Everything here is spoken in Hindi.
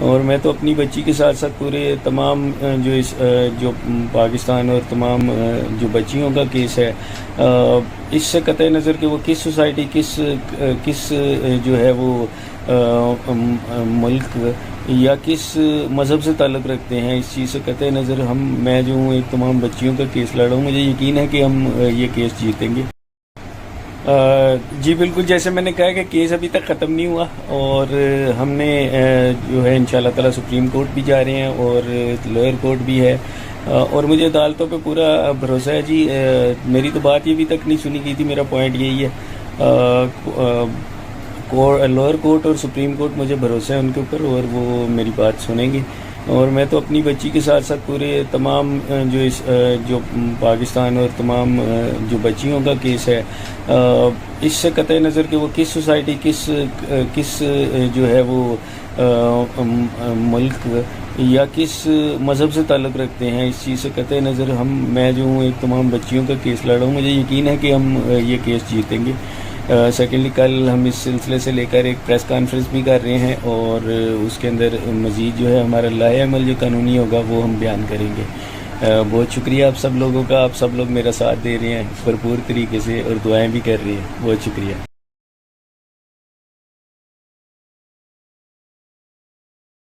और मैं तो अपनी बच्ची के साथ साथ पूरे तमाम जो पाकिस्तान और तमाम जो बच्चियों का केस है, इससे कतई नज़र कि वो किस सोसाइटी किस जो है वो मुल्क या किस मज़हब से ताल्लुक़ रखते हैं, इस चीज़ से कतई नज़र मैं जो हूँ एक तमाम बच्चियों का केस लड़ रहा हूँ। मुझे यकीन है कि हम ये केस जीतेंगे। जी बिल्कुल, जैसे मैंने कहा कि केस अभी तक ख़त्म नहीं हुआ और हमने जो है इंशाल्लाह ताला सुप्रीम कोर्ट भी जा रहे हैं और लोअर कोर्ट भी है, और मुझे अदालतों पे पूरा भरोसा है जी। मेरी तो बात ये अभी तक नहीं सुनी गई थी, मेरा पॉइंट यही है। लोअर कोर्ट और सुप्रीम कोर्ट, मुझे भरोसा है उनके ऊपर और वो मेरी बात सुनेंगे। और मैं तो अपनी बच्ची के साथ साथ पूरे तमाम जो पाकिस्तान और तमाम जो बच्चियों का केस है, इससे कतई नज़र कि वो किस सोसाइटी किस जो है वो मुल्क या किस मज़हब से ताल्लुक़ रखते हैं, इस चीज़ से कतई नज़र मैं जो हूँ एक तमाम बच्चियों का केस लड़ रहा हूँ। मुझे यकीन है कि हम ये केस जीतेंगे। सेकेंडली, कल हम इस सिलसिले से लेकर एक प्रेस कॉन्फ्रेंस भी कर रहे हैं और उसके अंदर मज़ीद जो है हमारा लाए अमल जो कानूनी होगा वो हम बयान करेंगे। बहुत शुक्रिया आप सब लोगों का, आप सब लोग मेरा साथ दे रहे हैं भरपूर तरीके से और दुआएं भी कर रहे हैं। बहुत शुक्रिया।